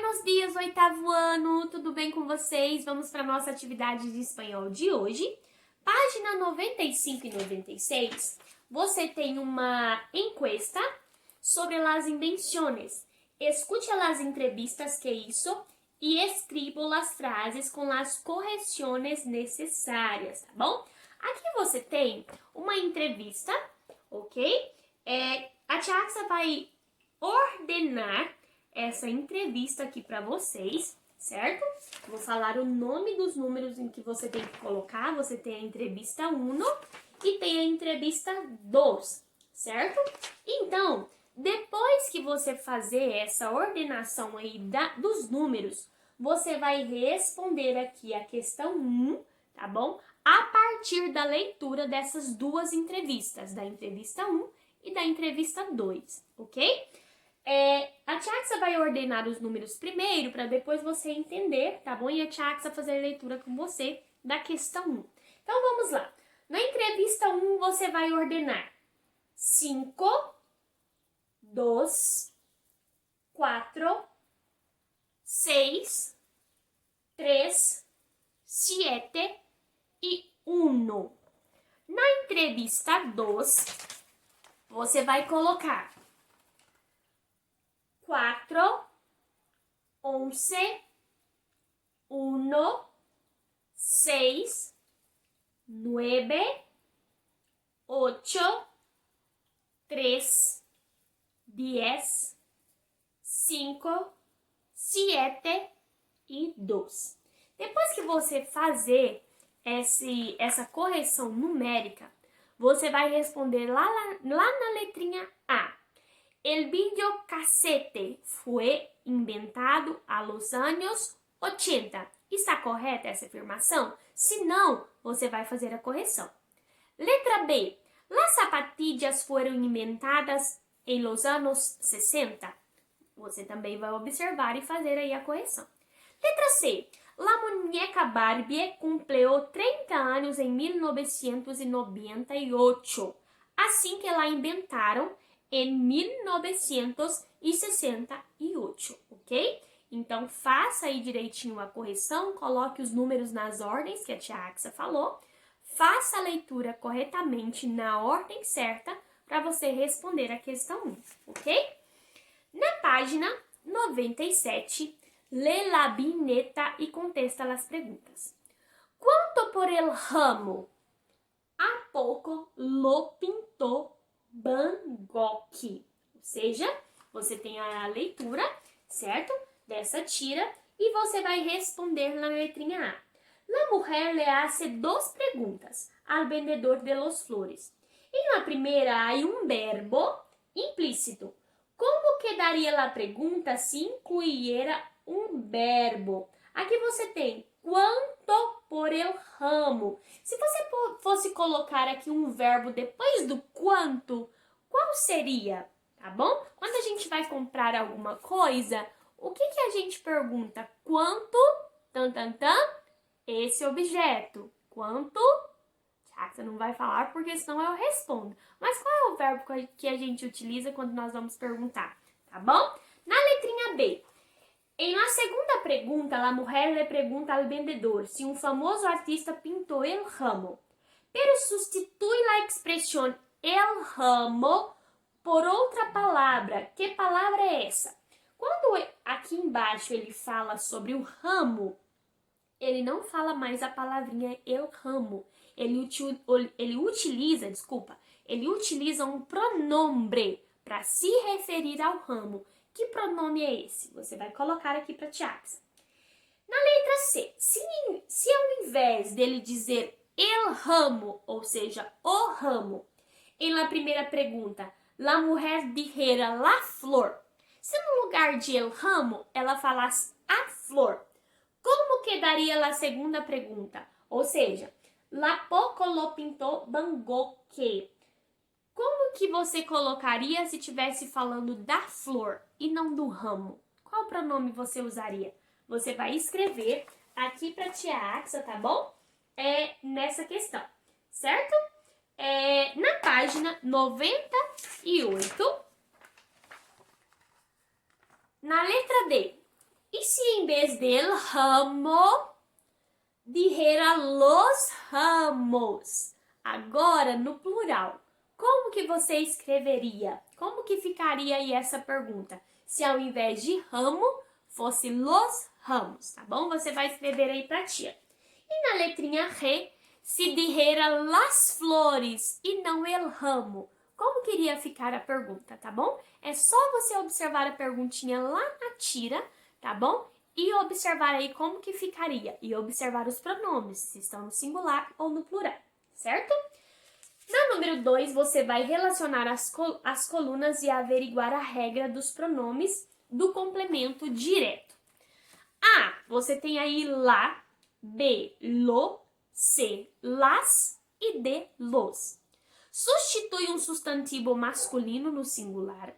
Buenos dias, oitavo ano! Tudo bem com vocês? Vamos para a nossa atividade de espanhol de hoje. Página 95 e 96, você tem uma encuesta sobre as invenções. Escute as entrevistas que hizo e escriba as frases com as correções necessárias, tá bom? Aqui você tem uma entrevista, ok? A tia Axa vai ordenar essa entrevista aqui para vocês, certo? Vou falar o nome dos números em que você tem que colocar. Você tem a entrevista 1 e tem a entrevista 2, certo? Então, depois que você fazer essa ordenação aí dos números, você vai responder aqui a questão 1, tá bom? A partir da leitura dessas duas entrevistas, da entrevista 1 e da entrevista 2, ok? A tia Axa vai ordenar os números primeiro para depois você entender, tá bom? E a tia Axa fazer a leitura com você da questão 1. Então vamos lá. Na entrevista 1 você vai ordenar 5, 2, 4, 6, 3, 7 e 1. Na entrevista 2, você vai colocar 4, 11, 1, 6, 9, 8, 3, 10, 5, 7 e 2. Depois que você fazer essa correção numérica, você vai responder lá na letrinha A. El videocassete fue inventado a los años 80. Está correta essa afirmação? Se não, você vai fazer a correção. Letra B. Las zapatillas fueron inventadas en los años 60. Você também vai observar e fazer aí a correção. Letra C. La muñeca Barbie cumplió 30 anos em 1998. Assim que la inventaram em 1968, ok? Então, faça aí direitinho a correção, coloque os números nas ordens que a tia Axa falou, faça a leitura corretamente na ordem certa para você responder a questão 1, ok? Na página 97, lê la vinheta e contesta as perguntas. Quanto por el ramo? Há pouco lo pintó Van Gogh, ou seja, você tem a leitura, certo? Dessa tira e você vai responder na letrinha A. La mujer le hace dos preguntas al vendedor de los flores. En la primera hay un verbo implícito. Como quedaria a pergunta se incluiera um verbo? Aqui você tem quanto por el ramo. Se você fosse colocar aqui um verbo depois do quanto, qual seria? Tá bom? Quando a gente vai comprar alguma coisa, o que a gente pergunta? Quanto, esse objeto. Quanto? Você não vai falar porque senão eu respondo. Mas qual é o verbo que a gente utiliza quando nós vamos perguntar? Tá bom? Na letrinha B. Em la segunda pergunta, la mujer le pregunta al vendedor se um famoso artista pintou el ramo. Pero sustitui la expresión el ramo por outra palavra. Que palavra é essa? Quando aqui embaixo ele fala sobre o ramo, ele não fala mais a palavrinha el ramo. Ele utiliza um pronome para se referir ao ramo. Que pronome é esse? Você vai colocar aqui para a tia Axa. Na letra C, se ao invés dele dizer el ramo, ou seja, o ramo, em la primeira pergunta, la mujer dijera la flor, se no lugar de el ramo, ela falasse a flor, como quedaria a segunda pergunta? Ou seja, la poco lo pintó Van Gogh. Como que você colocaria se estivesse falando da flor e não do ramo? Qual pronome você usaria? Você vai escrever aqui para a tia Axa, tá bom? Nessa questão, certo? Na página 98, na letra D, E se em vez del ramo, dijera los ramos? Agora, no plural, como que você escreveria? Como que ficaria aí essa pergunta? Se ao invés de ramo, fosse los ramos, tá bom? Você vai escrever aí pra tia. E na letrinha R, se dijera las flores e não el ramo, como que iria ficar a pergunta, tá bom? É só você observar a perguntinha lá na tira, tá bom? E observar aí como que ficaria. E observar os pronomes, se estão no singular ou no plural, certo? Na número 2, você vai relacionar as colunas e averiguar a regra dos pronomes do complemento direto. A, você tem aí lá. B, lo. C, las. E D, los. Substitui um substantivo masculino no singular.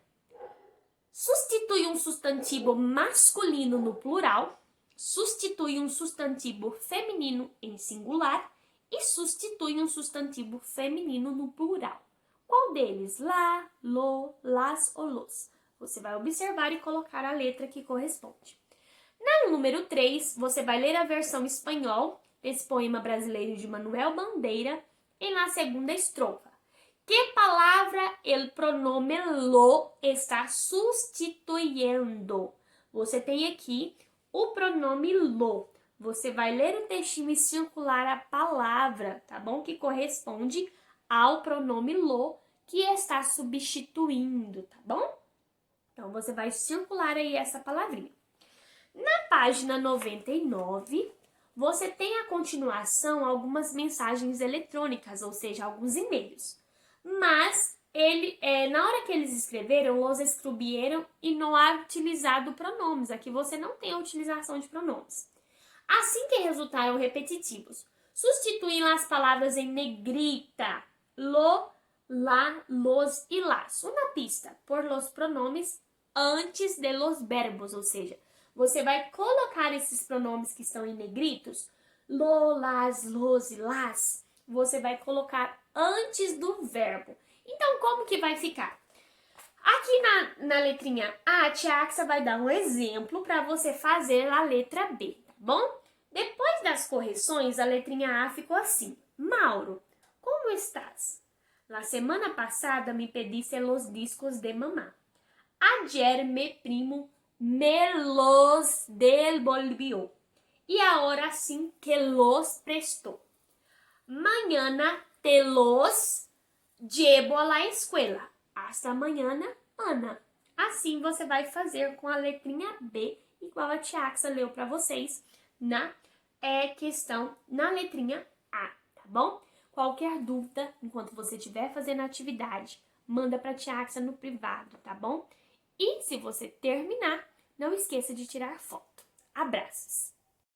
Substitui um substantivo masculino no plural. Substitui um substantivo feminino em singular. E substitui um substantivo feminino no plural. Qual deles? Lá, lo, las ou los? Você vai observar e colocar a letra que corresponde. No número 3, você vai ler a versão espanhol desse poema brasileiro de Manuel Bandeira e na segunda estrofa. Que palavra el pronome lo está substituindo? Você tem aqui o pronome lo. Você vai ler o textinho e circular a palavra, tá bom? Que corresponde ao pronome lo que está substituindo, tá bom? Então, você vai circular aí essa palavrinha. Na página 99, você tem a continuação algumas mensagens eletrônicas, ou seja, alguns e-mails. Mas, na hora que eles escreveram, los escreveram e não há utilizado pronomes. Aqui você não tem a utilização de pronomes. Assim que resultaram repetitivos, substituem as palavras em negrita, lo, la, los e las. Uma pista, por los pronomes antes de los verbos, ou seja, você vai colocar esses pronomes que estão em negritos, lo, las, los e las, você vai colocar antes do verbo. Então, como que vai ficar? Aqui na letrinha A, a tia Axa vai dar um exemplo para você fazer a letra B, tá bom? Depois das correções, a letrinha A ficou assim. Mauro, como estás? La semana passada me pediste los discos de mamá. Ayer me primo me los devolvió. Y ahora sim que los prestó. Mañana te los llevo a la escuela. Hasta mañana, Ana. Assim você vai fazer com a letrinha B, igual a tia Axa leu para vocês na questão na letrinha A, tá bom? Qualquer dúvida, enquanto você estiver fazendo a atividade, manda para a tia Axa no privado, tá bom? E se você terminar, não esqueça de tirar foto. Abraços!